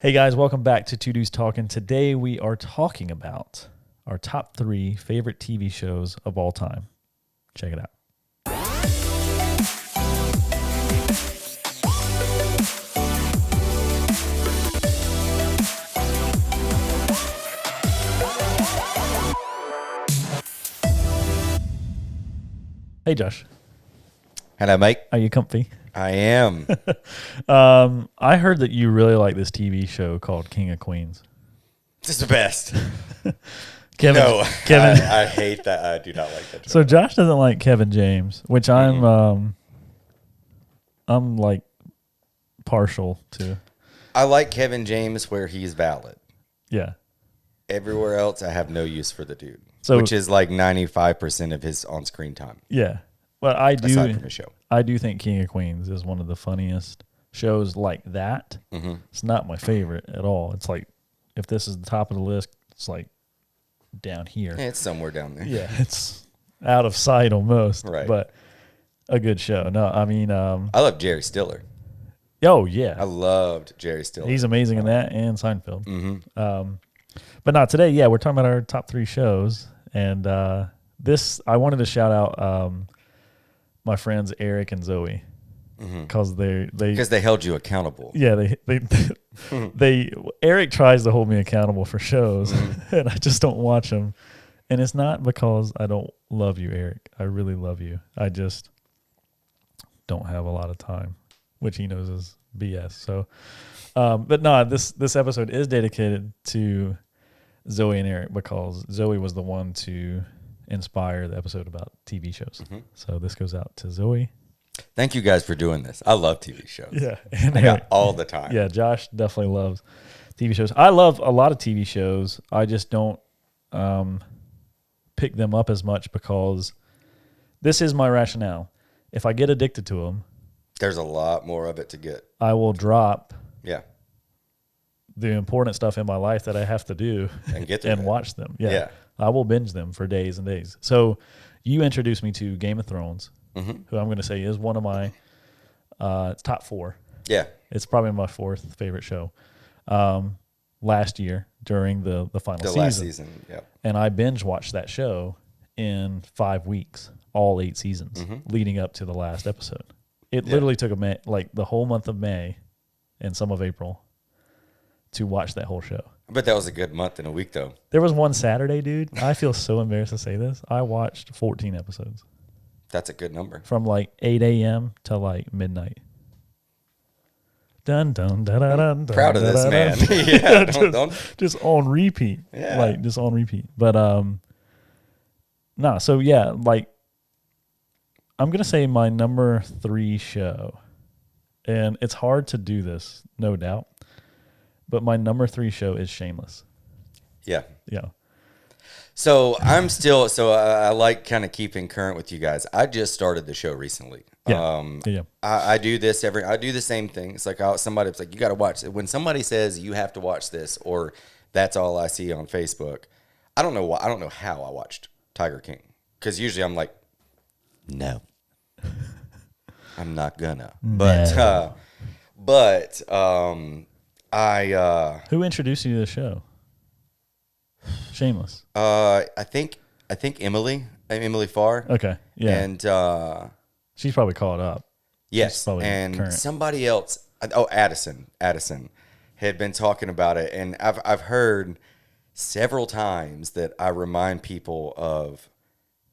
Hey guys, welcome back to Two Dudes Talking. Today we are talking about our top 3 favorite TV shows of all time. Check it out. Hey Josh, Hello, Mike. are you comfy? I am. I heard that you really like this TV show called King of Queens. This is the best. Kevin, No, Kevin. I hate that. I do not like that show. So Josh doesn't like Kevin James, which I'm like partial to. I like Kevin James where he's valid. Yeah. Everywhere else, I have no use for the dude, So- which is like 95% of his on-screen time, Yeah. But I aside do from the show. I do think King of Queens is one of the funniest shows like that. Mm-hmm. It's not my favorite at all. It's like if this is the top of the list, it's like down here. Yeah, it's somewhere down there. Yeah, it's out of sight almost. Right. But a good show. No, I mean I love Jerry Stiller. oh I yeah. loved Jerry Stiller. He's amazing in that and Seinfeld. Mm-hmm. But not today. Yeah, we're talking about our top 3 shows, and this I wanted to shout out my friends Eric and Zoe because Because they held you accountable. yeah they Eric tries to hold me accountable for shows, and I just don't watch them. And it's not because I don't love you, Eric. I really love you. I just don't have a lot of time, which he knows is BS. So, but no, this episode is dedicated to Zoe and Eric because Zoe was the one to inspire the episode about TV shows. So this goes out to Zoe. Thank you guys for doing this. I love TV shows. Yeah, and I Eric. got all the time. Yeah, Josh definitely loves TV shows. I love a lot of TV shows. I just don't pick them up as much because this is my rationale. If I get addicted to them, There's a lot more of it to get. I will drop Yeah. the important stuff in my life that I have to do And get through and it. watch them. Yeah. Yeah. I will binge them for days and days. So you introduced me to Game of Thrones, who I'm going to say is one of my it's top 4. Yeah. It's probably my 4th favorite show. Last year during the final The season. last season. Yeah. And I binge watched that show in 5 weeks, all 8 seasons, leading up to the last episode. It literally took like the whole month of May and some of April to watch that whole show. I bet that was a good month and a week, though. There was one Saturday, dude. I feel so embarrassed to say this. I watched 14 episodes That's a good number. from like 8 a.m. to like midnight. Dun, dun, dun, dun, dun, Proud of dun, this dun, man. dun. Yeah, Just on repeat. Yeah. Like just on repeat. But so yeah, like I'm gonna say my number 3 show. And it's hard to do this, no doubt. But my number 3 show is Shameless. Yeah. Yeah. So I'm still, I like kind of keeping current with you guys. I just started the show recently. Yeah. Yeah. I do this I do the same thing. It's like somebody's like, you got to watch it. When somebody says you have to watch this, or that's all I see on Facebook, I don't know why. I don't know how I watched Tiger King. Because usually I'm like, no, I'm not gonna. But Who introduced you to the show? Shameless. I think Emily Farr. Okay. Yeah. And she's probably caught up. yes, probably and current. somebody else. Oh, Addison had been talking about it, and I've heard several times that I remind people of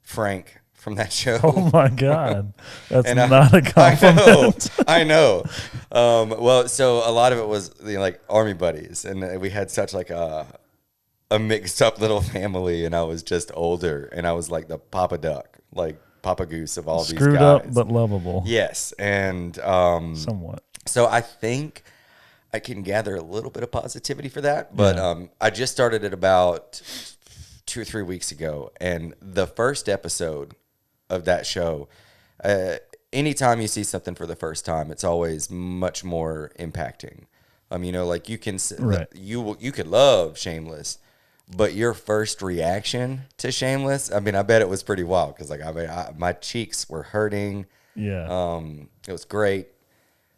Frank from that show. Oh my God. That's And not a compliment. I know. Well, so a lot of it was like army buddies, and we had such like a mixed up little family, and I was just older, and I was like the Papa Duck, like Papa Goose of all these guys. Screwed up but lovable. Yes, and Somewhat. so I think I can gather a little bit of positivity for that, but I just started it about 2 or 3 weeks ago, and the first episode of that show, anytime you see something for the first time, it's always much more impacting. Like you can Right. you could love Shameless, but your first reaction to Shameless, I bet it was pretty wild because my cheeks were hurting. Yeah. It was great.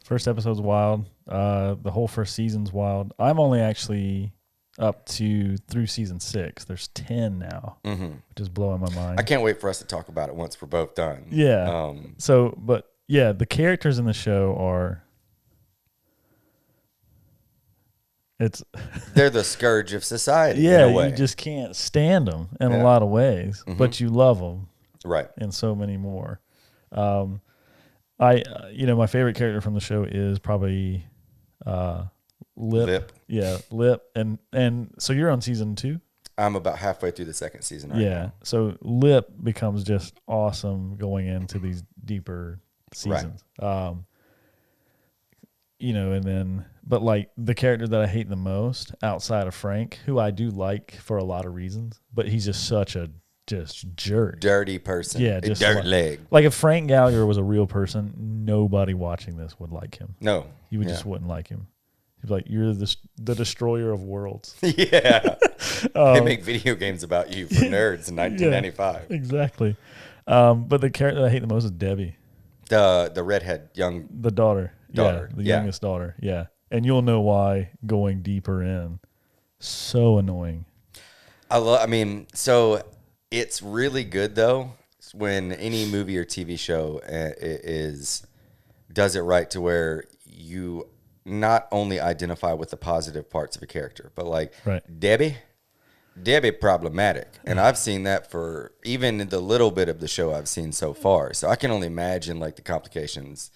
First episode's wild. The whole first season's wild. I'm only actually up to through season 6. There's 10 now, which is blowing my mind. I can't wait for us to talk about it once we're both done. Yeah. But yeah, the characters in the show are. They're the scourge of society. Yeah, in a way. you just can't stand them in a lot of ways, but you love them, right? And so many more. My favorite character from the show is probably Lip. Yeah, Lip, and so you're on season 2. I'm about halfway through the second season right now. So Lip becomes just awesome going into these deeper seasons. Right. And then, but like the character that I hate the most outside of Frank, who I do like for a lot of reasons, but he's just such a jerk. Dirty person. Yeah. A dirt leg. Like if Frank Gallagher was a real person, nobody watching this would like him. No. You just wouldn't like him. He'd be like, you're the destroyer of worlds. Yeah. They make video games about you for nerds in 1995. Yeah, exactly. But the character that I hate the most is Debbie. The redhead the daughter. Yeah, the youngest daughter. Yeah. And you'll know why going deeper in. So annoying. So it's really good though when any movie or TV show does it right to where you not only identify with the positive parts of a character, but like Debbie problematic. And I've seen that for even the little bit of the show I've seen so far. So I can only imagine like the complications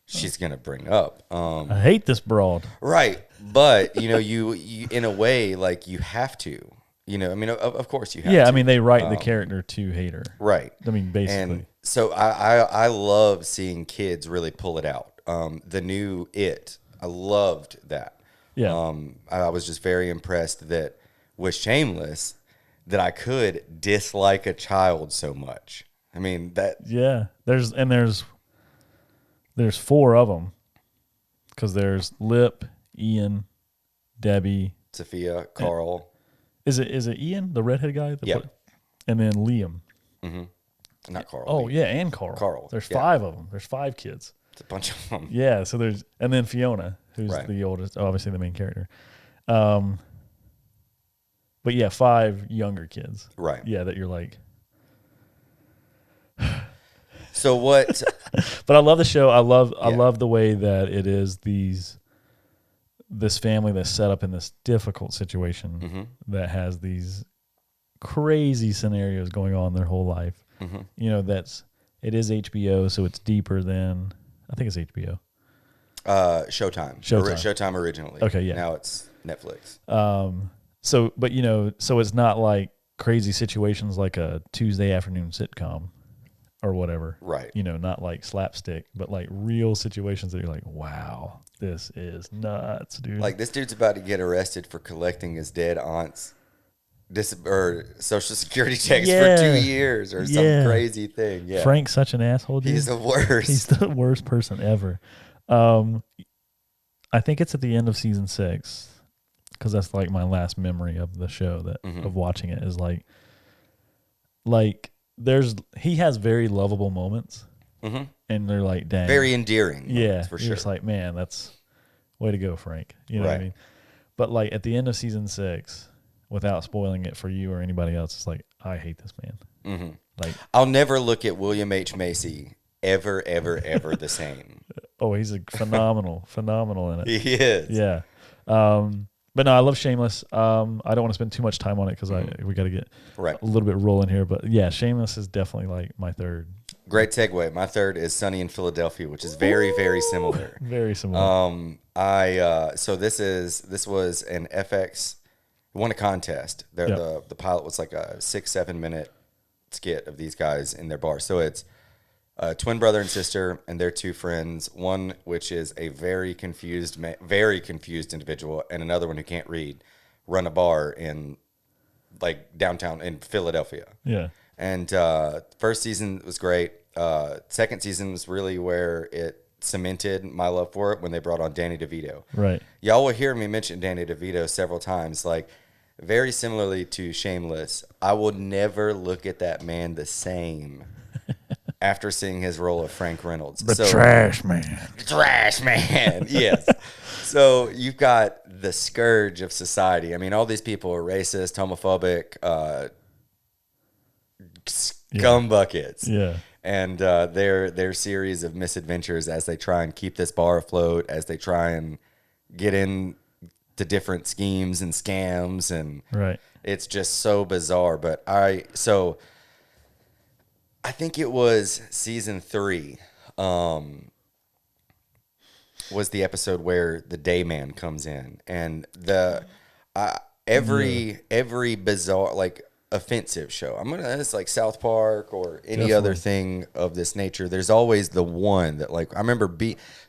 she's going to bring up. I hate this broad. Right. But, you in a way, like you have to, of course you have to. Yeah, I mean, they write the character to hate her. Right. I mean, basically. And so I love seeing kids really pull it out. The new It, I loved that. Yeah. I was just very impressed that with Shameless that I could dislike a child so much. I mean, that. Yeah. There's 4 of them because there's Lip, Ian, Debbie, Sophia, Carl. Is it Ian, the redhead guy? Yeah. And then Liam. Mm-hmm. Not Carl. Oh, yeah, and Carl. There's 5 of them. There's 5 kids. It's a bunch of them. Yeah, so and then Fiona, who's the oldest, obviously the main character. But yeah, 5 younger kids. Right. Yeah, that you're like. So what? But I love the show. I love the way that it is this family that's set up in this difficult situation that has these crazy scenarios going on their whole life. It is HBO, so it's deeper than I think it's HBO. Showtime. Showtime originally. Okay, yeah. Now it's Netflix. So it's not like crazy situations like a Tuesday afternoon sitcom or whatever. Right. Not like slapstick, but like real situations that you're like, wow, this is nuts, dude. Like this dude's about to get arrested for collecting his dead aunt's or Social Security checks for 2 years or some crazy thing. Yeah. Frank's such an asshole, dude. He's the worst. He's the worst person ever. I think it's at the end of season 6 because that's like my last memory of the show of watching it is like he has very lovable moments and they're like, dang. Very endearing. Yeah. For sure. You're just like, man, that's way to go, Frank. You know what I mean? But like at the end of season 6, without spoiling it for you or anybody else, it's like, I hate this man. Mm-hmm. Like, I'll never look at William H. Macy ever the same. Oh, he's a phenomenal in it. He is. Yeah. But no, I love Shameless. I don't want to spend too much time on it because we got to get a little bit rolling here. But yeah, Shameless is definitely like my third. Great segue. My third is Sunny in Philadelphia, which is very, very similar. Very similar. So this was an FX. Won a contest. The pilot was like a 6-7 minute skit of these guys in their bar. So it's a twin brother and sister and their 2 friends. One which is a very confused individual, and another one who can't read. Run a bar in like downtown in Philadelphia. Yeah. And first season was great. Second season was really where it cemented my love for it when they brought on Danny DeVito. Right. Y'all will hear me mention Danny DeVito several times. Like, very similarly to Shameless, I will never look at that man the same after seeing his role of Frank Reynolds. The trash man. Trash man, yes. So you've got the scourge of society. I mean, all these people are racist, homophobic, scum buckets. Yeah. And their series of misadventures as they try and keep this bar afloat, as they try and get in to different schemes and scams, and Right. it's just so bizarre. But I think it was season 3. Was the episode where the day man comes in, and every bizarre, like, offensive show, it's like South Park or any other Definitely. thing of this nature, there's always the one that, like, I remember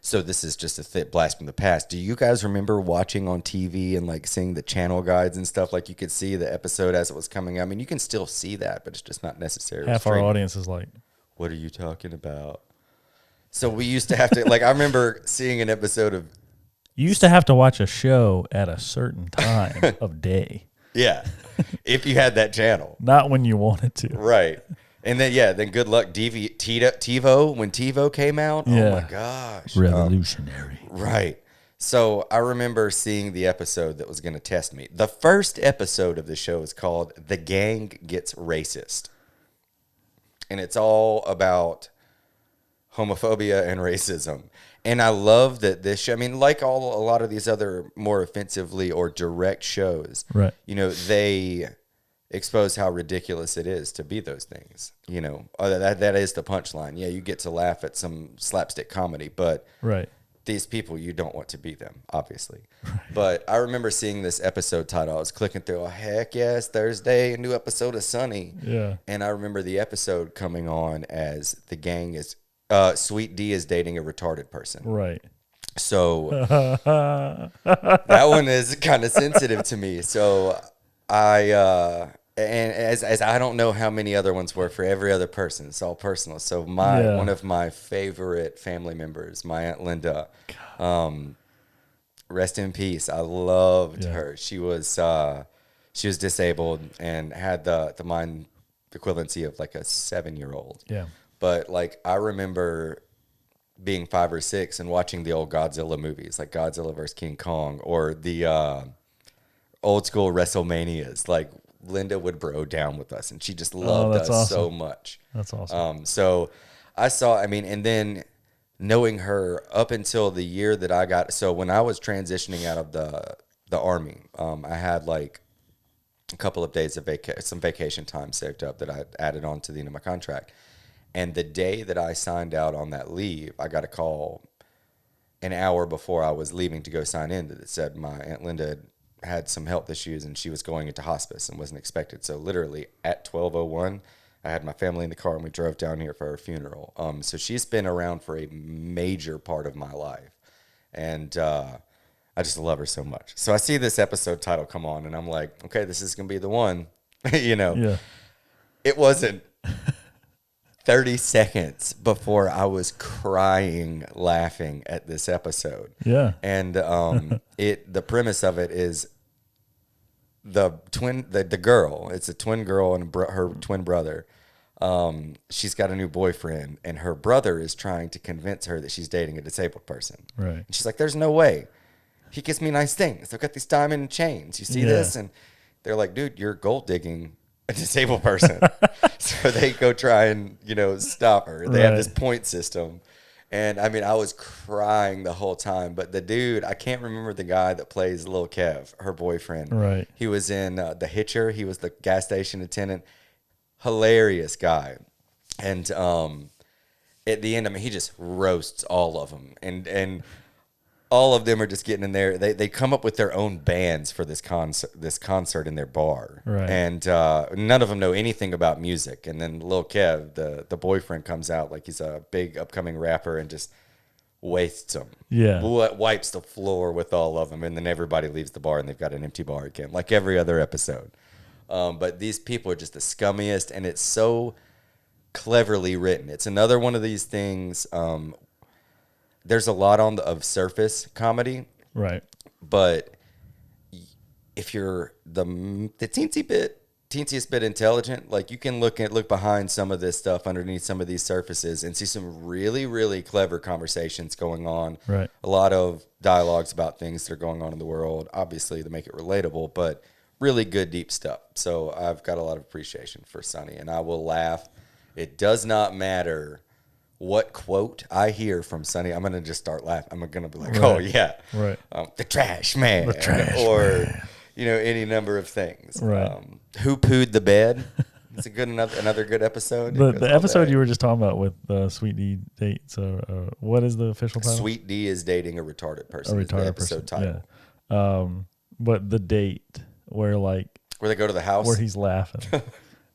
so this is just a thick blast from the past. Do you guys remember watching on TV and like seeing the channel guides and stuff? Like, you could see the episode as it was coming out. I mean, you can still see that, but it's just not necessarily Half our streaming. audience is like, What are you talking about? So we used to have to, like, I remember seeing an episode of, you used to have to watch a show at a certain time of day, yeah, if you had that channel. not when you wanted to. Right. And then good luck TiVo, when TiVo came out. Oh Yeah. my gosh. Revolutionary. Right. So I remember seeing the episode that was going to test me. The first episode of the show is called The Gang Gets Racist. And it's all about homophobia and racism. And I love that this show, I mean, like a lot of these other more offensively or direct shows, Right. They expose how ridiculous it is to be those things. That is the punchline. Yeah, you get to laugh at some slapstick comedy, but Right. these people, you don't want to be them, obviously. Right. But I remember seeing this episode title. I was clicking through, oh, heck yes, Thursday, a new episode of Sunny. Yeah. And I remember the episode coming on as the gang is, Sweet D is dating a retarded person. Right. So that one is kind of sensitive to me. So and as I don't know how many other ones were for every other person. It's all personal. So one of my favorite family members, my Aunt Linda, rest in peace. I loved her. She was disabled and had the mind equivalency of like a 7-year-old. Yeah. But like, I remember being 5 or 6 and watching the old Godzilla movies, like Godzilla vs. King Kong, or the old school WrestleManias. Like, Linda would bro down with us, and she just loved us so much. That's awesome. So and then knowing her up until the year that I got, so when I was transitioning out of the Army, I had like a couple of days of some vacation time saved up that I added on to the end of my contract. And the day that I signed out on that leave, I got a call an hour before I was leaving to go sign in that said my Aunt Linda had some health issues and she was going into hospice and wasn't expected. So literally at 12:01, I had my family in the car and we drove down here for her funeral. So she's been around for a major part of my life. And I just love her so much. So I see this episode title come on and I'm like, okay, this is going to be the one. Yeah. It wasn't 30 seconds before I was crying laughing at this episode. Yeah. And the premise of it is the girl, it's a twin girl and her twin brother. She's got a new boyfriend and her brother is trying to convince her that she's dating a disabled person. Right. And she's like, there's no way. He gives me nice things. I've got these diamond chains. You see this? And they're like, dude, you're gold digging a disabled person. So they go try and, stop her. They have this point system. And I mean, I was crying the whole time. But the dude, I can't remember the guy that plays Lil Kev, her boyfriend. Right. He was in The Hitcher. He was the gas station attendant. Hilarious guy. And at the end, I mean, he just roasts all of them. And all of them are just getting in there. They come up with their own bands for this concert in their bar. Right. And none of them know anything about music. And then Lil Kev, the boyfriend, comes out like he's a big upcoming rapper and just wastes them. Yeah. Wipes the floor with all of them. And then everybody leaves the bar and they've got an empty bar again, like every other episode. But these people are just the scummiest, and it's so cleverly written. It's another one of these things. There's a lot of surface comedy, Right. but if you're the teensy bit teensiest bit intelligent. Like you can look behind some of this stuff underneath some of these surfaces and see some really, really clever conversations going on. Right. A lot of dialogues about things that are going on in the world, obviously to make it relatable, but really good, deep stuff. So I've got a lot of appreciation for Sonny, and I will laugh. It does not matter what quote I hear from Sonny. I'm going to just start laughing. I'm going to be like, Right. oh, yeah. Right. The trash man. The trash or, man. Any number of things. Right. Who pooed the bed? It's a good another good episode. The episode you were just talking about with Sweet D dates. What is the official title? Sweet D is dating a retarded person. A Is the retarded episode person. title. Yeah. But the date where Where they go to the house. where he's laughing.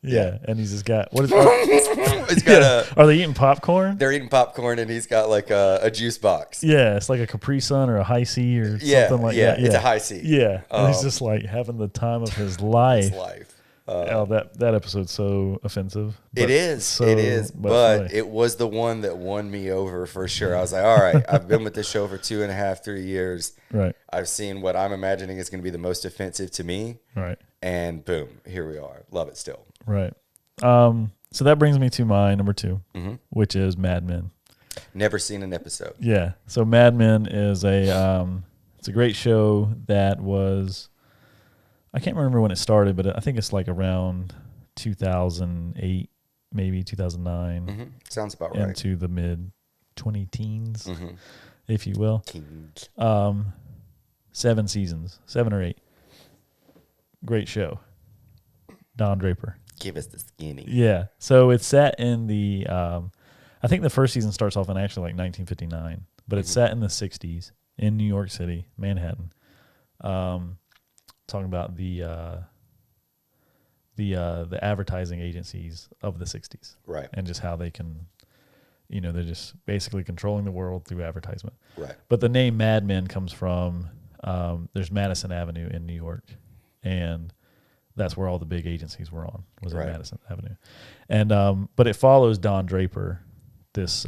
Yeah, and he's just got what is? He's got Are they eating popcorn? They're eating popcorn, and he's got like a juice box. Yeah, it's like a Capri Sun or a High C or something like that. Yeah, it's a High C. Yeah, and he's just like having the time of his life. His life. That episode's so offensive. It is, but it was the one that won me over for sure. I was like, all right, I've been with this show for 2.5, 3 years. Right. I've seen what I'm imagining is going to be the most offensive to me. Right. And boom, here we are. Love it still. Right. So that brings me to my number 2, mm-hmm. which is Mad Men. Never seen an episode. Yeah. So Mad Men is it's a great show that was, I can't remember when it started, but I think it's like around 2008, maybe 2009. Mm-hmm. Sounds about right. Into the mid 20-teens, mm-hmm. if you will. Teens. 7 seasons, 7 or 8. Great show. Don Draper. Give us the skinny. Yeah. So it's set in the, I think the first season starts off in actually like 1959, but it's set in the 60s in New York City, Manhattan. Talking about the advertising agencies of the 60s. Right. And just how they can, they're just basically controlling the world through advertisement. Right. But the name Mad Men comes from, there's Madison Avenue in New York, and that's where all the big agencies were on, was in Madison Avenue. And but it follows Don Draper, this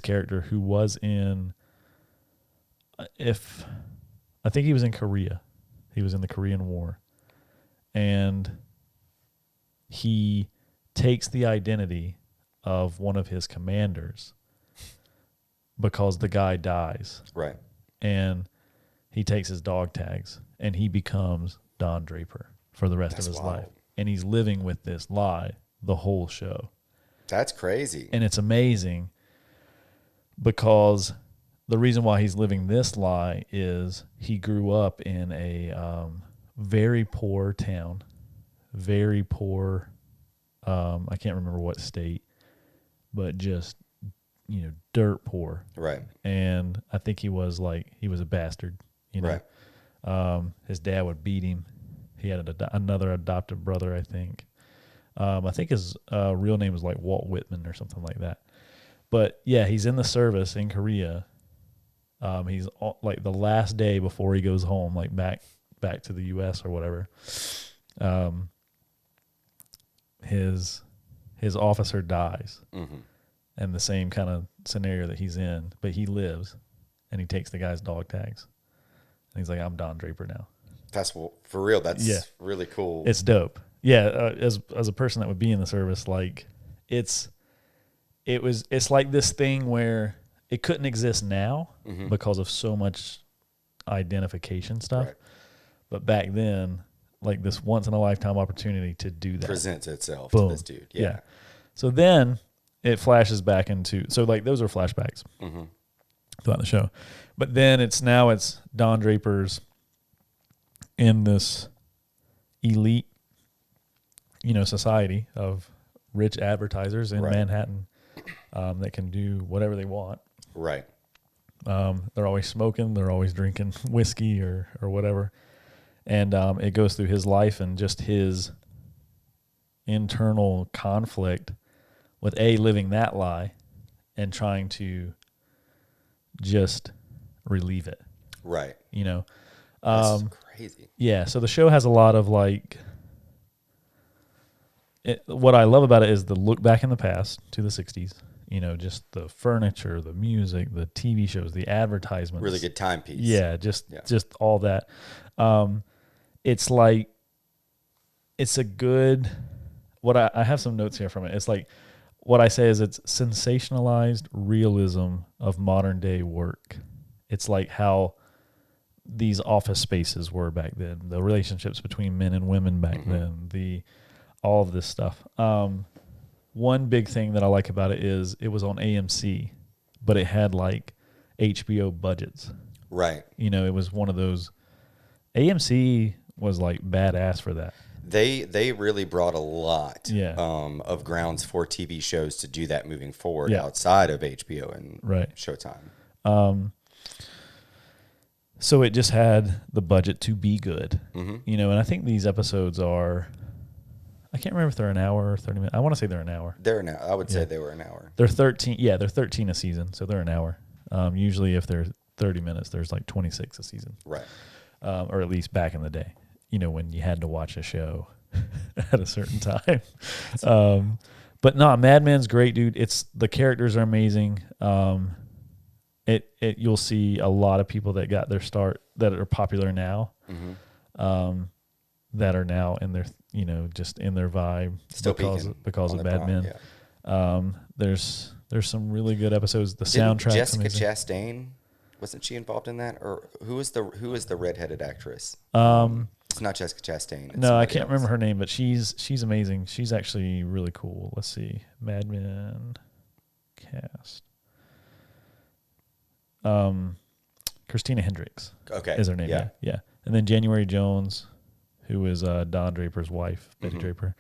character who was in, I think he was in Korea. He was in the Korean War. And he takes the identity of one of his commanders because the guy dies. Right. And he takes his dog tags and he becomes Don Draper for the rest of his life. And he's living with this lie the whole show. That's crazy. And it's amazing because the reason why he's living this lie is he grew up in a very poor town, very poor, I can't remember what state, but just, dirt poor. Right. And I think he was a bastard, Right. His dad would beat him. He had another adopted brother, I think. I think his real name was like Walt Whitman or something like that. But yeah, he's in the service in Korea. He's like the last day before he goes home, like back to the U.S. or whatever. His officer dies, mm-hmm. and the same kind of scenario that he's in, but he lives, and he takes the guy's dog tags, and he's like, "I'm Don Draper now." That's for real. That's really cool. It's dope. Yeah, as a person that would be in the service, like it's like this thing where it couldn't exist now mm-hmm. because of so much identification stuff. Right. But back then, like this once in a lifetime opportunity to do that presents itself Boom. to this dude. Yeah. So then it flashes back into, so like those are flashbacks mm-hmm. throughout the show. But then it's Don Draper's in this elite, society of rich advertisers in Manhattan that can do whatever they want. Right. They're always smoking. They're always drinking whiskey or whatever. And it goes through his life and just his internal conflict with living that lie and trying to just relieve it. Right. That's crazy. Yeah. So the show has a lot of what I love about it is the look back in the past to the 60s. Just the furniture, the music, the TV shows, the advertisements. Really good timepiece. Yeah, just all that. It's like it's a good. What I have some notes here from it. It's like what I say is it's sensationalized realism of modern day work. It's like how these office spaces were back then, the relationships between men and women back then, all of this stuff. One big thing that I like about it is it was on AMC, but it had like HBO budgets. Right. It was one of those. AMC was like badass for that. They really brought a lot Yeah. of grounds for TV shows to do that moving forward Yeah. outside of HBO and Right. Showtime. So it just had the budget to be good, and I think these episodes are, I can't remember if they're an hour or 30 minutes. I want to say they're an hour. They're an hour. I would say they were an hour. They're 13. Yeah, they're 13 a season, so they're an hour. Usually if they're 30 minutes, there's like 26 a season. Right. Or at least back in the day, when you had to watch a show at a certain time. But no, Mad Men's great, dude. The characters are amazing. You'll see a lot of people that got their start that are popular now, that are now in their, just in their vibe Still because of Mad Men. Yeah. There's some really good episodes. The Didn't soundtrack. Jessica Chastain, wasn't she involved in that, or who is the redheaded actress? It's not Jessica Chastain. It's No, I can't remember her name, but she's amazing. She's actually really cool. Let's see, Mad Men cast. Christina Hendricks. Okay, is her name? Yeah. And then January Jones, who is Don Draper's wife, Betty Draper.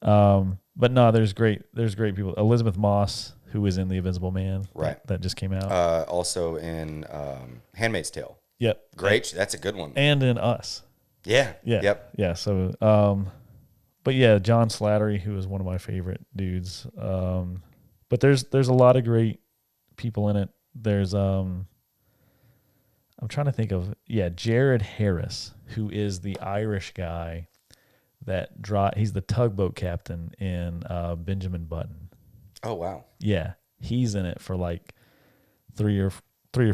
But no, there's great people. Elizabeth Moss, who is in The Invisible Man, right? That just came out. Also in Handmaid's Tale. Yep, great. That's a good one. And in Us. Yeah. Yep. Yeah. So, but yeah, John Slattery, who is one of my favorite dudes. But there's a lot of great people in it. There's I'm trying to think of Jared Harris, who is the Irish guy that he's the tugboat captain in Benjamin Button. Oh wow. Yeah, he's in it for like three or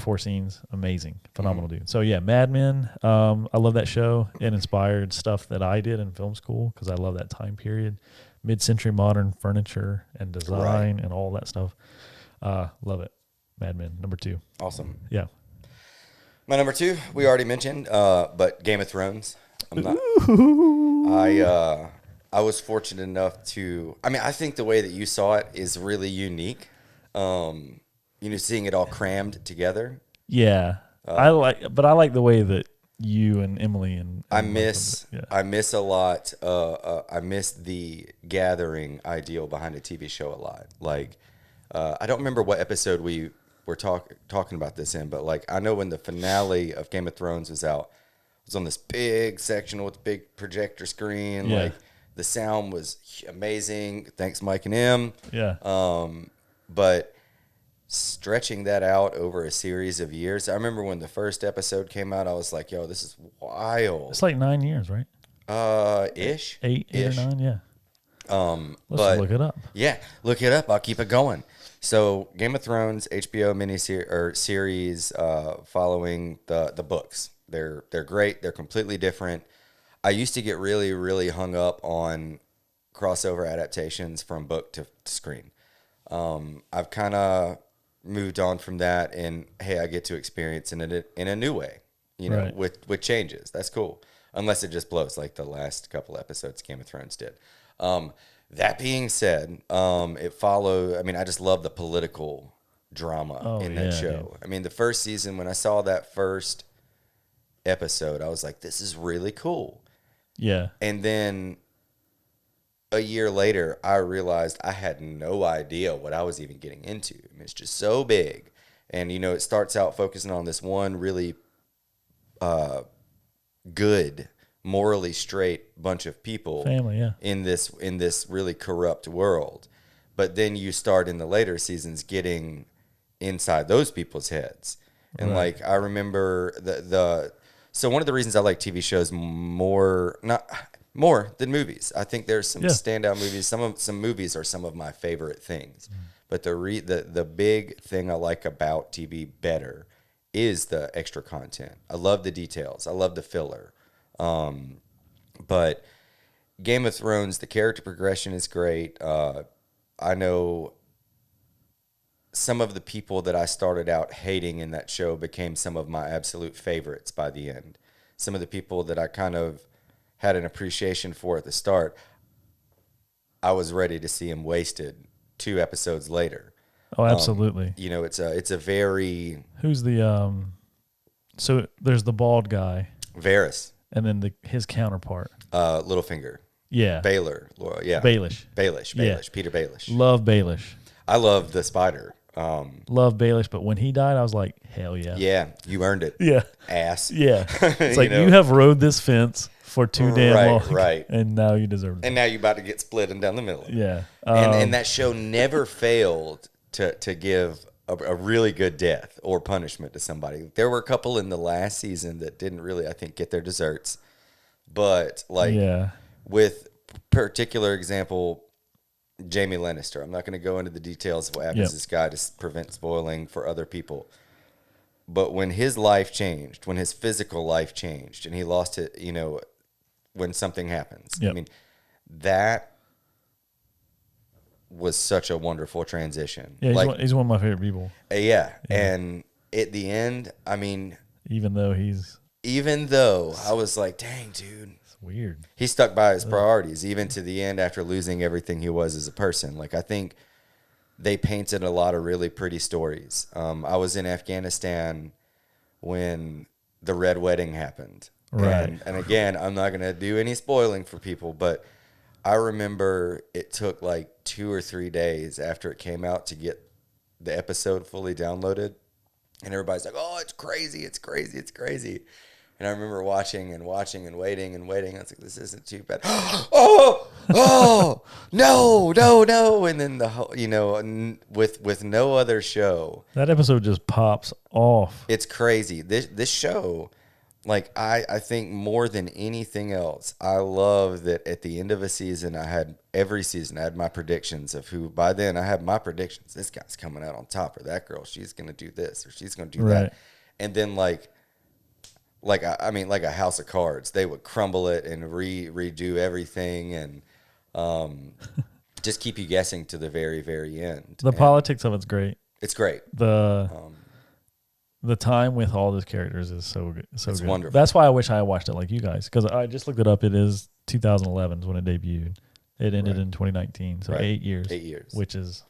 four scenes. Amazing, phenomenal dude. So yeah, Mad Men. I love that show. It inspired stuff that I did in film school because I love that time period, mid-century modern furniture and design and all that stuff. Love it. Mad Men, number 2. Awesome. Yeah. My number 2, we already mentioned, but Game of Thrones. I was fortunate enough to. I mean, I think the way that you saw it is really unique. Seeing it all crammed together. Yeah, I like the way that you and Emily and I miss a lot. I miss the gathering ideal behind a TV show a lot. Like, I don't remember what episode we were talking about this in, but like I know when the finale of Game of Thrones was out, it was on this big sectional with a big projector screen. Yeah. Like the sound was amazing. Thanks, Mike and M. Yeah. But stretching that out over a series of years, I remember when the first episode came out, I was like, "Yo, this is wild." It's like 9 years, right? Ish. 8 or 9, yeah. Let's look it up. Yeah, look it up. I'll keep it going. So, Game of Thrones HBO series following the books. They're great. They're completely different. I used to get really, really hung up on crossover adaptations from book to screen. I've kind of moved on from that, and hey, I get to experience it in a new way, Right. with changes. That's cool, unless it just blows like the last couple episodes Game of Thrones did. That being said, it followed. I mean, I just love the political drama in that show. Dude. I mean, the first season, when I saw that first episode, I was like, "This is really cool." Yeah, and then a year later, I realized I had no idea what I was even getting into. I mean, it's just so big. And, it starts out focusing on this one really good, morally straight bunch of people family, yeah. in this really corrupt world. But then you start in the later seasons getting inside those people's heads. And, like, I remember so one of the reasons I like TV shows more than movies. I think there's some standout movies. Some movies are some of my favorite things. But the big thing I like about TV better is the extra content. I love the details. I love the filler. But Game of Thrones, the character progression is great. I know some of the people that I started out hating in that show became some of my absolute favorites by the end. Some of the people that I kind of had an appreciation for at the start, I was ready to see him wasted 2 episodes later. Oh, absolutely. You know, it's a very Who's the so there's the bald guy Varys, and then his counterpart. Littlefinger, Yeah. Baylor, yeah, Baelish. Baelish, Peter Baelish. Love Baelish. I love the spider. Love Baelish, but when he died, I was like, hell yeah. Yeah, you earned it. Yeah. Ass. Yeah. It's like know? you have rode this fence for too damn long. Right. And now you deserve it. And now you're about to get split and down the middle. Yeah. And that show never failed to give a really good death or punishment to somebody. There were a couple in the last season that didn't really, I think, get their desserts. But like with particular example, Jamie Lannister. I'm not going to go into the details of what happens to this guy to prevent spoiling for other people. But when his life changed, when his physical life changed, and he lost it, you know, when something happens. I mean, that was such a wonderful transition. Yeah, he's one of my favorite people. Yeah. And at the end, I mean, even though I was like, dang, dude. It's weird. He stuck by his priorities, even to the end after losing everything he was as a person. Like, I think they painted a lot of really pretty stories. I was in Afghanistan when the Red Wedding happened. Right. And again, I'm not going to do any spoiling for people, but I remember it took like 2 or 3 days after it came out to get the episode fully downloaded. And everybody's like, oh, it's crazy, it's crazy, it's crazy. And I remember watching and waiting. I was like, this isn't too bad. No. And then the whole, you know, with no other show. That episode just pops off. It's crazy. This show, like, I think more than anything else, I love that at the end of a season, every season I had my predictions of who, by then I had my predictions. This guy's coming out on top, or that girl, she's going to do this, or she's going to do that. And then like a house of cards, they would crumble it and redo everything and just keep you guessing to the very, very end. The politics of it's great. It's great. The time with all those characters is so good. It's wonderful. That's why I wish I watched it like you guys, because I just looked it up. It is 2011 is when it debuted. It ended in 2019, so 8 years. 8 years. Which is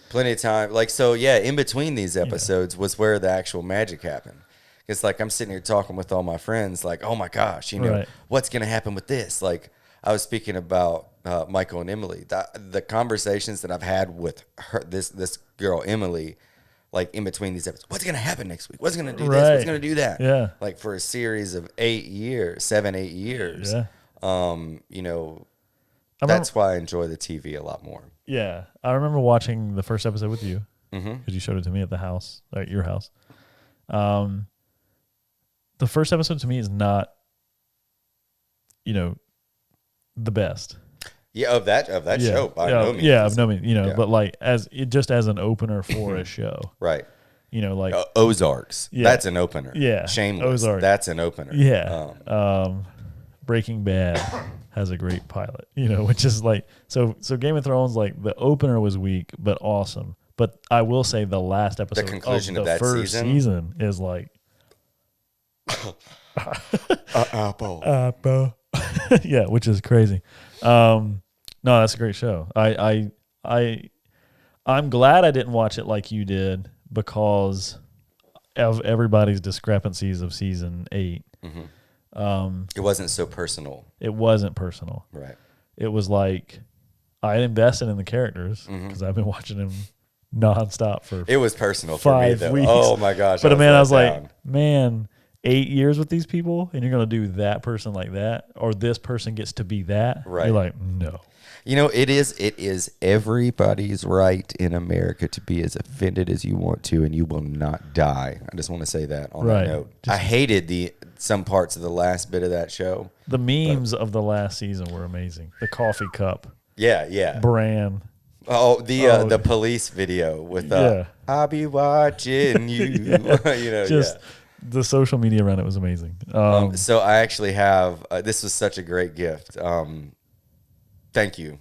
plenty of time. Like, so, yeah, in between these episodes was where the actual magic happened. It's like I'm sitting here talking with all my friends, like, oh, my gosh, you know, what's going to happen with this? Like, I was speaking about Michael and Emily. The conversations that I've had with her, this girl, Emily, like in between these episodes, what's going to happen next week? What's going to do this? What's going to do that? Yeah. Like for a series of 8 years, 7, 8 years. Yeah. You know, that's why I enjoy the TV a lot more. Yeah. I remember watching the first episode with you because you showed it to me at the house, at your house. The first episode to me is not, you know, the best. Yeah, of that show, by no means. Yeah, of no means, you know, but like just as an opener for a show. Right. You know, like Ozarks. Yeah. That's an opener. Yeah. Shameless. Ozark. That's an opener. Yeah. Breaking Bad has a great pilot, you know, which is like so Game of Thrones, like the opener was weak but awesome. But I will say the last episode, the conclusion of the that first season is like apple. Yeah, which is crazy. No, that's a great show. I'm glad I didn't watch it like you did because of everybody's discrepancies of season 8. It wasn't so personal. It wasn't personal. Right. It was like I invested in the characters because I've been watching them nonstop for. It was personal for me though. Weeks. Oh my gosh! But man, I was like, man, 8 years with these people, and you're gonna do that person like that, or this person gets to be that. Right. You're like, no. You know, it is everybody's right in America to be as offended as you want to, and you will not die. I just want to say that on that note. I hated some parts of the last bit of that show. The memes of the last season were amazing. The coffee cup. Yeah. Bran. Oh, the police video with I'll be watching you. You know, just the social media around it was amazing. So I actually have this was such a great gift. Thank you.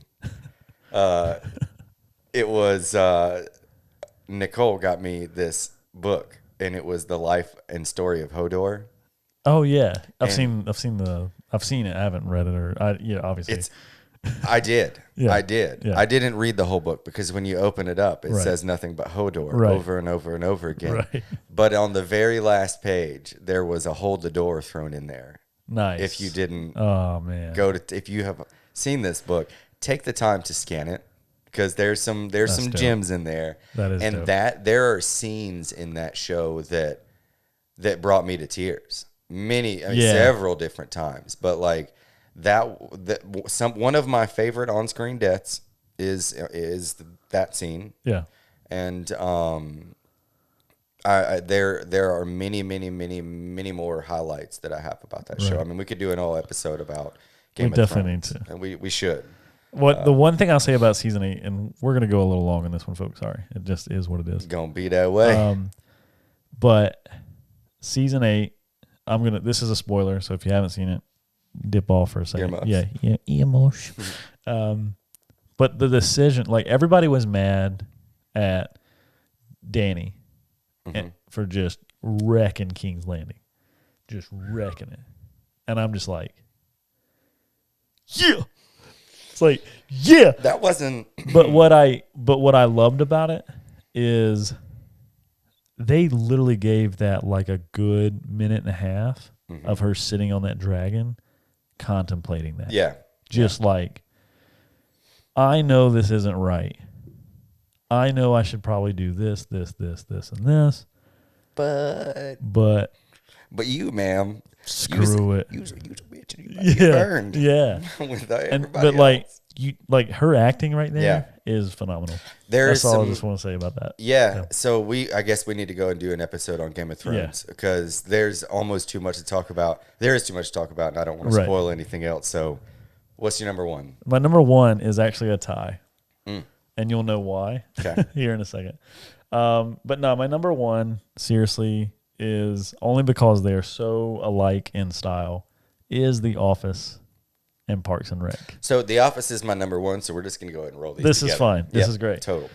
It was Nicole got me this book, and it was the life and story of Hodor. Oh yeah, I've And seen it. I haven't read it, or obviously. it's I did. Yeah. I did. Yeah. I didn't read the whole book because when you open it up, it Right. says nothing but Hodor Right. over and over and over again. Right. But on the very last page, there was a hold the door thrown in there. Nice. If you didn't Oh man. if you have seen this book, take the time to scan it because there's some dope. gems in there. That is and dope. that there are scenes in that show that brought me to tears. Several different times, but like one of my favorite on-screen deaths is that scene. Yeah. And there are many more highlights that I have about that show. Right. I mean, we could do an whole episode about Game of definitely Thrones, need to. and we should. The one thing I'll say about season 8, and we're gonna go a little long on this one, folks. Sorry, it just is what it is. Gonna be that way. But season 8, this is a spoiler, so if you haven't seen it, dip off for a second. Earmuffs. Yeah, earmuffs. But the decision, like everybody was mad at Danny for just wrecking King's Landing, just wrecking it, and I'm just like, yeah. It's like, yeah. That wasn't. But what I loved about it is they literally gave that like a good minute and a half of her sitting on that dragon, contemplating that. Yeah. Just like, I know this isn't right. I know I should probably do this, and this. But you, ma'am, screw it. You was a bitch and you got burned. Yeah. With everybody But like else. her acting right there is phenomenal. That's all I just want to say about that. Yeah. So I guess we need to go and do an episode on Game of Thrones because there's almost too much to talk about. There is too much to talk about, and I don't want to spoil anything else. So, what's your number one? My number one is actually a tie, and you'll know why here in a second. But no, my number one, seriously, is only because they're so alike in style, is The Office and Parks and Rec. So The Office is my number one, so we're just going to go ahead and roll these This together. is fine. This is great. Total.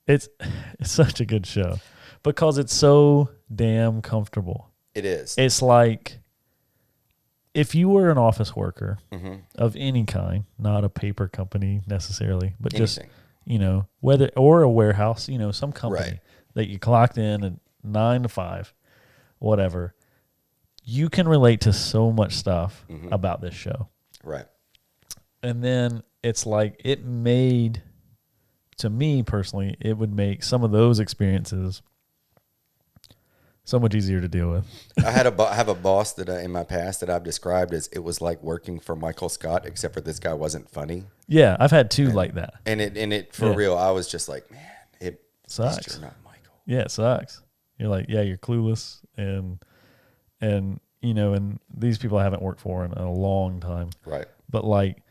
It's such a good show because it's so damn comfortable. It is. It's like if you were an office worker of any kind, not a paper company necessarily, but just, whether, or a warehouse, some company that you clocked in at 9 to 5, whatever, you can relate to so much stuff about this show. Right. And then it's like it made, to me personally, it would make some of those experiences so much easier to deal with. I have a boss that in my past that I've described as it was like working for Michael Scott, except for this guy wasn't funny. Yeah, I've had two like that. And it for real, I was just like, man, it sucks. You're not Michael. Yeah, it sucks. You're like, yeah, you're clueless, and and these people I haven't worked for in a long time. Right. But like,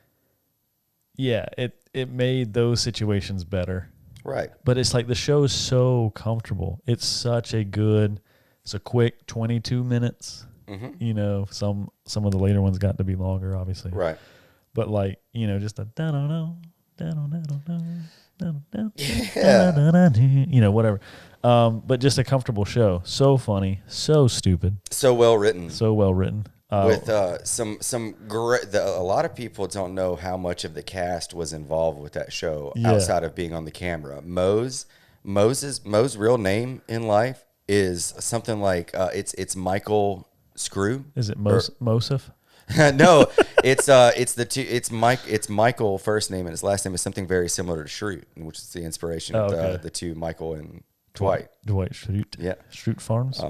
yeah, it made those situations better. Right. But it's like the show is so comfortable. It's a quick 22 minutes. Some of the later ones got to be longer, obviously. Right. But like, just a whatever. But just a comfortable show. So funny, so stupid, So well written. so well written. With some great. A lot of people don't know how much of the cast was involved with that show outside of being on the camera. Mo's real name in life is something like it's Michael Screw. Is it Mosif? No, it's Michael first name and his last name is something very similar to Schrute, which is the inspiration of the two Michael and Dwight Schrute. Yeah, Schrute Farms.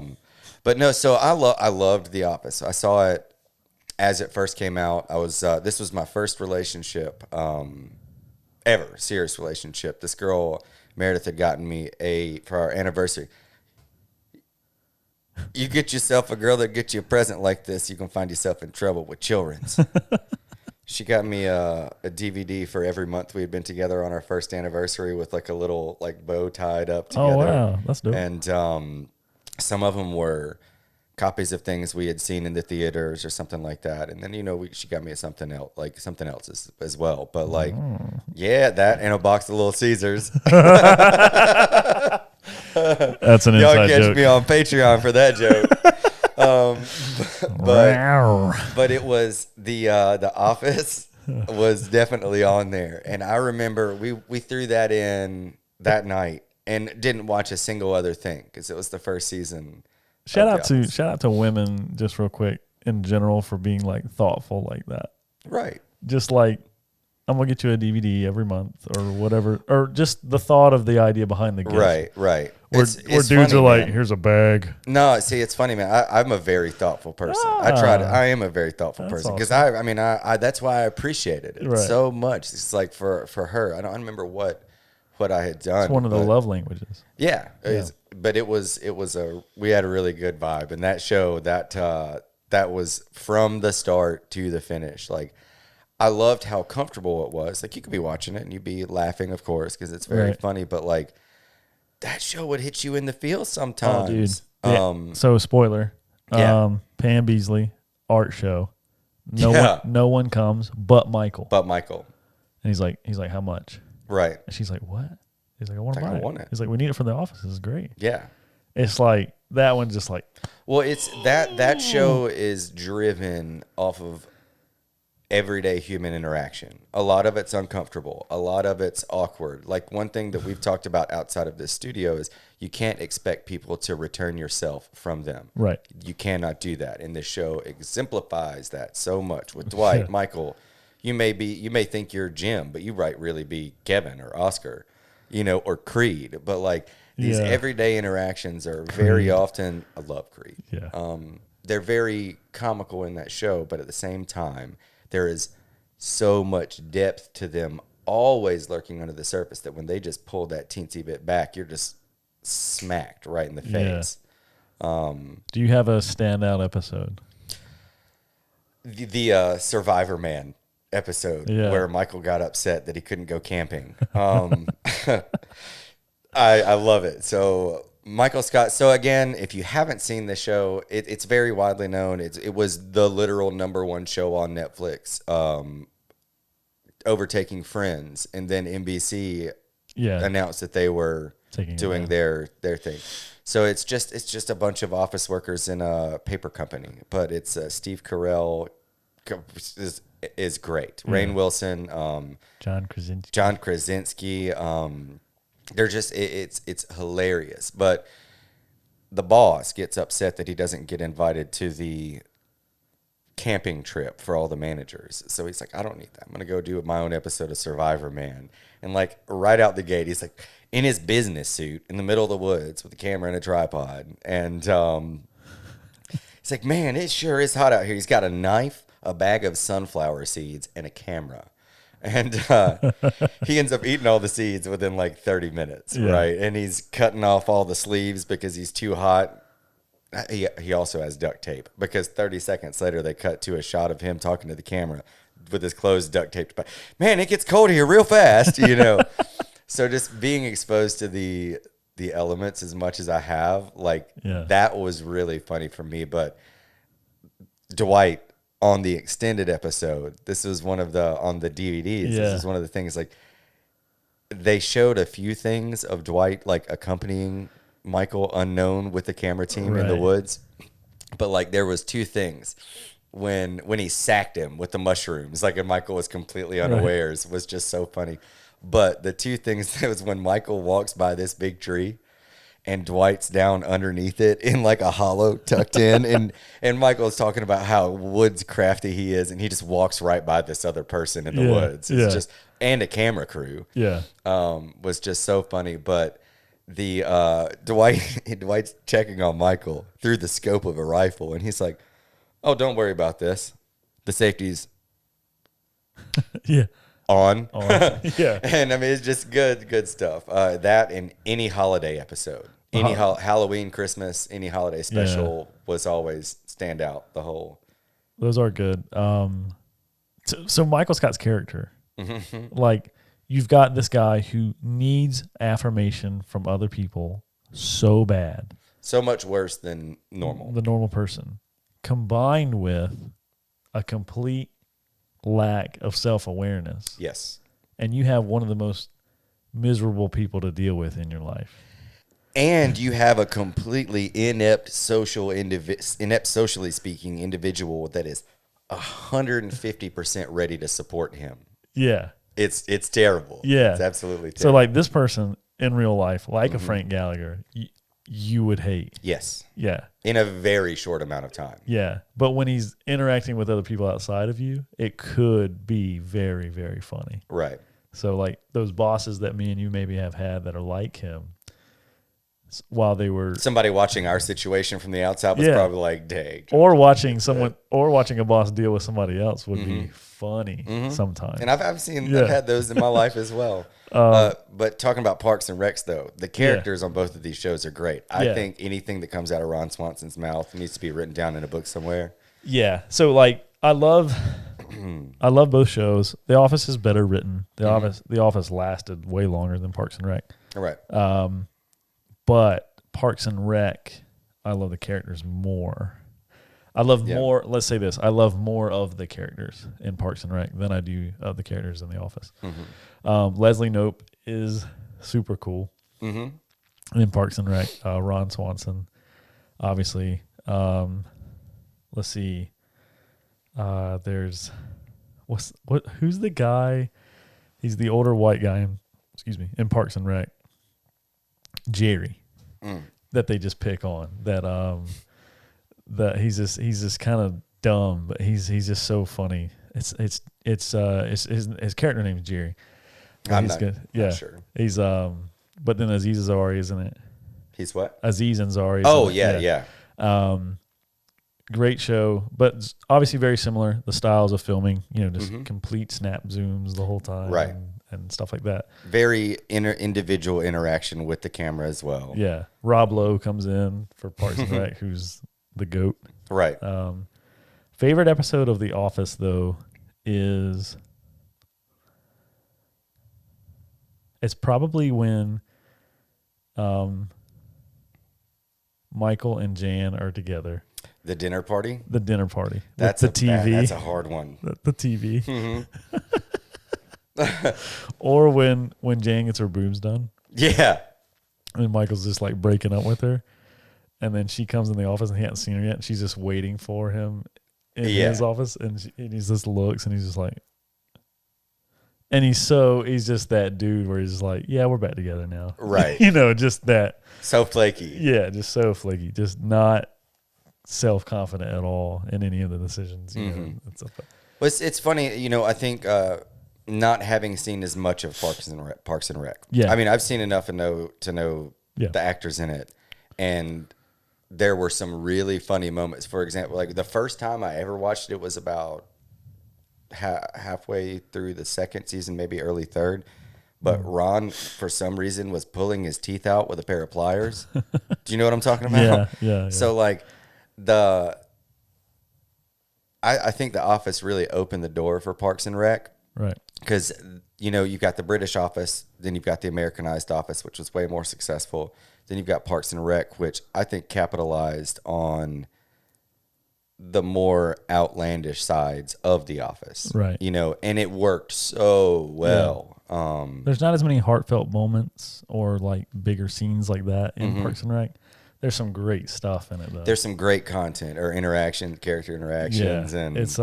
But no, so I loved The Office. I saw it as it first came out. I was this was my first relationship ever, serious relationship. This girl Meredith had gotten me for our anniversary. You get yourself a girl that gets you a present like this, you can find yourself in trouble with children's. She got me a DVD for every month we had been together on our first anniversary with like a little like bow tied up together. Oh wow, that's dope. And some of them were copies of things we had seen in the theaters or something like that. And then, she got me something else, as well. But like, yeah, that and a box of Little Caesars. That's an Y'all inside catch joke. me on Patreon for that joke. But it was the Office was definitely on there. And I remember we threw that in that night and didn't watch a single other thing because it was the first season. Shout out to women just real quick in general for being like thoughtful like that. Right. Just like, I'm gonna get you a DVD every month or whatever, or just the thought of the idea behind the gift. Right. Where It's dudes funny, are like, man. here's a bag. No, see, it's funny, man. I'm a very thoughtful person. I am a very thoughtful person because awesome. I that's why I appreciated it Right. so much. It's like for her, I don't remember what I had done. It's one of the love languages. Yeah, but we had a really good vibe, and that show that was from the start to the finish. Like, I loved how comfortable it was. Like, you could be watching it and you'd be laughing, of course, because it's very funny. But like, that show would hit you in the feels sometimes. Oh, dude. So spoiler. Pam Beasley art show. No one comes but Michael. And he's like, how much? Right. And she's like, what? He's like, I want to buy it. I want it. He's like, we need it for the office. This is great. Yeah. It's like that one just like. Well, it's that show is driven off of everyday human interaction. A lot of it's uncomfortable. A lot of it's awkward. Like, one thing that we've talked about outside of this studio is you can't expect people to return yourself from them. Right. You cannot do that. And this show exemplifies that so much. With Dwight, Michael, you may think you're Jim, but you might really be Kevin or Oscar, or Creed. But like, these everyday interactions are very often. I love Creed. Yeah. They're very comical in that show, but at the same time, there is so much depth to them, always lurking under the surface, that when they just pull that teensy bit back, you're just smacked right in the face. Do you have a standout episode? The Survivor Man episode where Michael got upset that he couldn't go camping. I love it. So Michael Scott. So again, if you haven't seen the show, it's very widely known. It was the literal #1 show on Netflix, overtaking Friends, and then NBC announced that they were doing their thing. So it's just a bunch of office workers in a paper company, but it's Steve Carell is great. Rainn Wilson, John Krasinski. They're just it's hilarious. But the boss gets upset that he doesn't get invited to the camping trip for all the managers. So he's like, I don't need that. I'm gonna go do my own episode of Survivor Man. And like, right out the gate, he's like in his business suit in the middle of the woods with a camera and a tripod. And he's like, man, it sure is hot out here. He's got a knife, a bag of sunflower seeds, and a camera. And he ends up eating all the seeds within like 30 minutes, right? And he's cutting off all the sleeves because he's too hot. He also has duct tape, because 30 seconds later they cut to a shot of him talking to the camera with his clothes duct taped. But man, it gets cold here real fast, So just being exposed to the elements as much as I have, like that was really funny for me. But Dwight, on the extended episode, this was on the DVDs. This is one of the things, like, they showed a few things of Dwight like accompanying Michael unknown with the camera team in the woods. But like, there was two things when he sacked him with the mushrooms, like, and Michael was completely unawares, was just so funny. But the two things, that was when Michael walks by this big tree and Dwight's down underneath it in like a hollow tucked in. And Michael's talking about how woods crafty he is. And he just walks right by this other person in the woods. It's just, and a camera crew. Was just so funny. But the Dwight's checking on Michael through the scope of a rifle. And he's like, oh, don't worry about this. The safety's on. And I mean, it's just good stuff. That and any holiday episode. Any Halloween, Christmas, any holiday special was always stand out. Those are good. So Michael Scott's character, like, you've got this guy who needs affirmation from other people so bad. So much worse than normal. The normal person, combined with a complete lack of self-awareness. Yes. And you have one of the most miserable people to deal with in your life. And you have a completely inept socially speaking individual that is 150% ready to support him. Yeah. It's terrible. Yeah. It's absolutely terrible. So like this person in real life, like a Frank Gallagher, you would hate. Yes. Yeah. In a very short amount of time. Yeah. But when he's interacting with other people outside of you, it could be very, very funny. Right. So like those bosses that me and you maybe have had that are like him, while they were somebody watching our situation from the outside was probably like, dang. Or watching a boss deal with somebody else would be funny sometimes. And I've had those in my life as well. But talking about Parks and Recs though, the characters on both of these shows are great. I think anything that comes out of Ron Swanson's mouth needs to be written down in a book somewhere. Yeah. So like I love both shows. The Office is better written. The Office lasted way longer than Parks and Rec. All right. But Parks and Rec, I love the characters more. I love more. Let's say this: I love more of the characters in Parks and Rec than I do of the characters in The Office. Leslie Knope is super cool in Parks and Rec. Ron Swanson, obviously. Let's see. There's who's the guy? He's the older white guy. In Parks and Rec. Jerry, that they just pick on. That he's just kind of dumb, but he's just so funny. His character name is Jerry. I'm not sure. He's but then Aziz Ansari, isn't it? He's what? Aziz Ansari. Oh yeah. Great show, but obviously very similar. The styles of filming, just complete snap zooms the whole time, right, and stuff like that. Very individual interaction with the camera as well. Yeah, Rob Lowe comes in for Parks and Rec, who's the GOAT. Right. Favorite episode of The Office though is it's probably when Michael and Jan are together. The dinner party? The dinner party. That's the TV. That's a hard one. The TV. Or when Jan gets her boobs done. Yeah. And Michael's just like breaking up with her. And then she comes in the office and he hasn't seen her yet. And she's just waiting for him in his office. And he just looks and he's just like, and he's just that dude where he's just like, yeah, we're back together now. Right. Just that. So flaky. Yeah, just so flaky. Just not self-confident at all in any of the decisions. Well, it's funny, I think not having seen as much of Parks and Rec. Yeah. I mean, I've seen enough to know the actors in it. And there were some really funny moments. For example, like the first time I ever watched it was about halfway through the second season, maybe early third. But Ron, for some reason, was pulling his teeth out with a pair of pliers. Do you know what I'm talking about? Yeah. So like I think The Office really opened the door for Parks and Rec. Right. Because, you've got the British Office, then you've got the Americanized Office, which was way more successful. Then you've got Parks and Rec, which I think capitalized on the more outlandish sides of The Office. Right. And it worked so well. Yeah. There's not as many heartfelt moments or like bigger scenes like that in Parks and Rec. There's some great stuff in it though. There's some great content or character interactions, and it's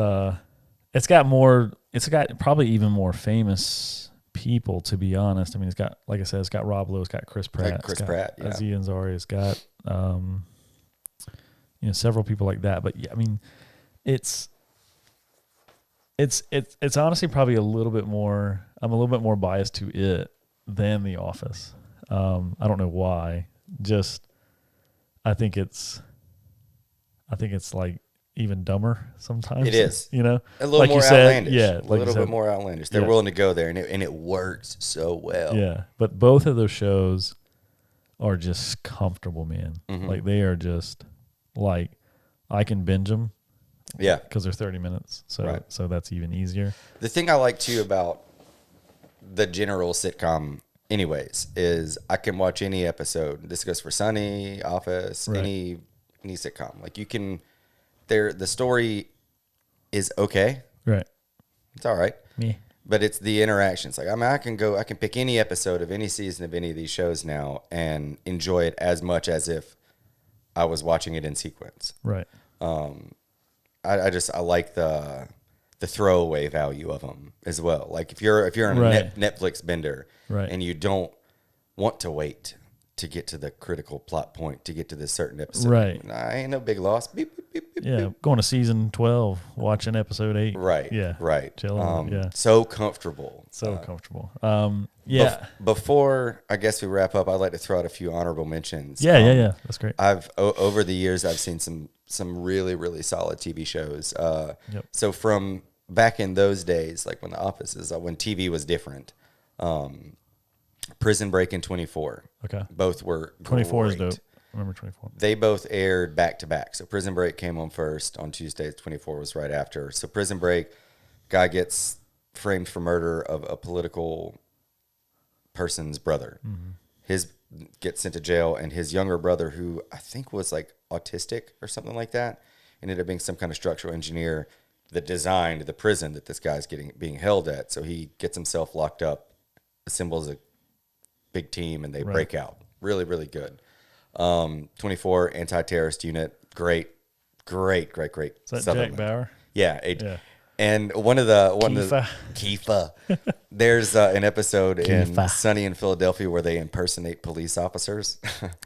got probably even more famous people, to be honest. I mean, it's got, like I said, it's got Rob Lowe, it's got Chris Pratt, Aziz Ansari, it's got several people like that. But yeah, I mean, it's honestly probably a little bit more. I'm a little bit more biased to it than The Office. I don't know why. Just I think it's like even dumber sometimes. It is. A little like more outlandish. Yeah, a little bit more outlandish. They're willing to go there, and it works so well. Yeah, but both of those shows are just comfortable, man. Like they are just like I can binge them. Yeah, because they're 30 minutes. So that's even easier. The thing I like too about the general sitcom anyways, is I can watch any episode. This goes for Sunny, Office, Right. any sitcom. Like you can, the story is okay. Right. It's all right. Me. But it's the interactions. Like I can pick any episode of any season of any of these shows now and enjoy it as much as if I was watching it in sequence. Right. I like the throwaway value of them as well. Like if you're in a Right. Netflix bender, Right. and you don't want to wait to get to the critical plot point to get to this certain episode, Right. Nah, ain't no big loss. Beep, beep, beep, beep, Yeah. beep. Going to season 12, watching episode 8. Right. Yeah. Right. Chilling. Yeah. So comfortable. So comfortable. Yeah. Before I guess we wrap up, I'd like to throw out a few honorable mentions. Yeah. That's great. Over the years I've seen some really, really solid TV shows. Yep. So from back in those days, like when when TV was different, Prison Break and 24. Okay. Both were 24 is great. dope. I remember 24. They both aired back to back. So Prison Break came on first on Tuesdays. 24 was right after. So Prison Break, guy gets framed for murder of a political person's brother. Mm-hmm. His gets sent to jail, and his younger brother, who I think was like autistic or something like that, ended up being some kind of structural engineer that designed the prison that this guy's being held at. So he gets himself locked up, assembles a big team, and they break out. Really, really good. 24 anti-terrorist unit. Great. Is that Southern Jack one. Bauer? Yeah. Yeah. And one of the Kiefer. There's an episode in Kiefer. Sunny in Philadelphia where they impersonate police officers.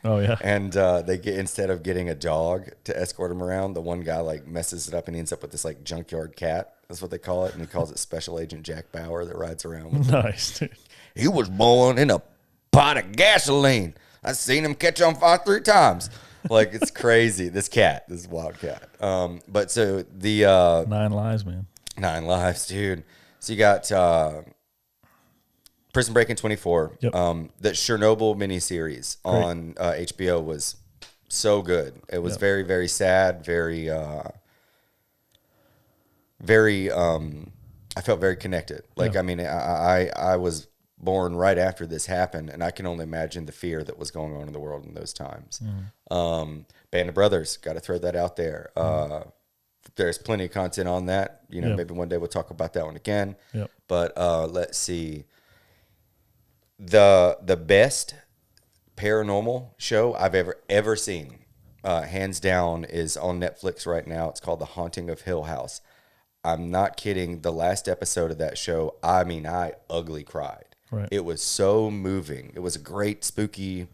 Oh, yeah. And instead of getting a dog to escort them around, the one guy like messes it up and he ends up with this like junkyard cat. That's what they call it. And he calls it Special Agent Jack Bauer that rides around with him. Nice, dude. He was born in a pot of gasoline. I seen him catch on fire 3 times. Like it's crazy. This wild cat. But so the 9 Lives, man. 9 Lives, dude. So you got Prison Break in 24. Yep. The Chernobyl miniseries on HBO was so good. It was very, very sad. Very. I felt very connected. Like I mean, I was born right after this happened, and I can only imagine the fear that was going on in the world in those times. Band of Brothers, got to throw that out there. There's plenty of content on that. You know, maybe one day we'll talk about that one again. Yep. But let's see. The best paranormal show I've ever seen, hands down, is on Netflix right now. It's called The Haunting of Hill House. I'm not kidding. The last episode of that show, I mean, I ugly cried. Right. It was so moving. It was a great spooky.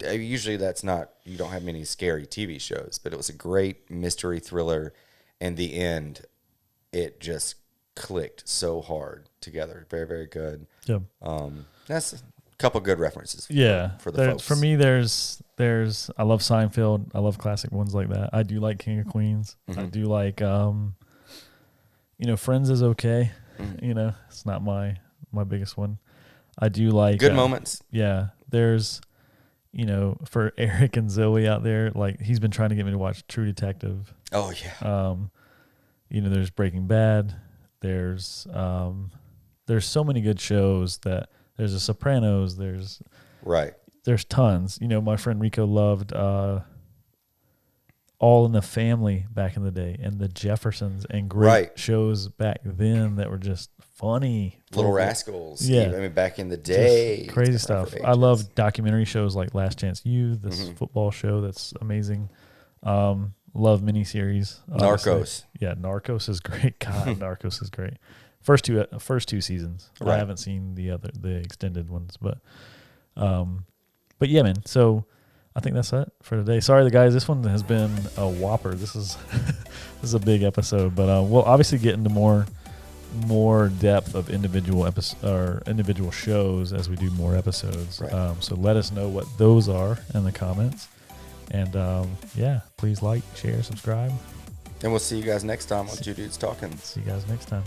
Usually you don't have many scary TV shows, but it was a great mystery thriller. And the end, it just clicked so hard together. Very, very good. Yep. That's a couple good references. For the folks. For me, there's I love Seinfeld. I love classic ones like that. I do like King of Queens. I do like Friends is okay. It's not my biggest one. I do like good moments. Yeah, there's for Eric and Zoe out there, like he's been trying to get me to watch True Detective. Oh yeah. There's Breaking Bad. There's so many good shows that there's The Sopranos. There's tons. My friend Rico loved All in the Family back in the day, and The Jeffersons, and great shows back then that were just funny. Little Rascals. Yeah. I mean, back in the day. Just crazy stuff. I love documentary shows like Last Chance U, this football show that's amazing. Love miniseries. Narcos. Yeah, Narcos is great. God, Narcos is great. First two seasons. Right. I haven't seen the extended ones, but yeah, man. So I think that's it for today. Sorry, the guys. This one has been a whopper. This is this is a big episode, but we'll obviously get into more depth of individual individual shows as we do more episodes. Right. So let us know what those are in the comments, and please like, share, subscribe. And we'll see you guys next time on Two Dudes Talking. See you guys next time.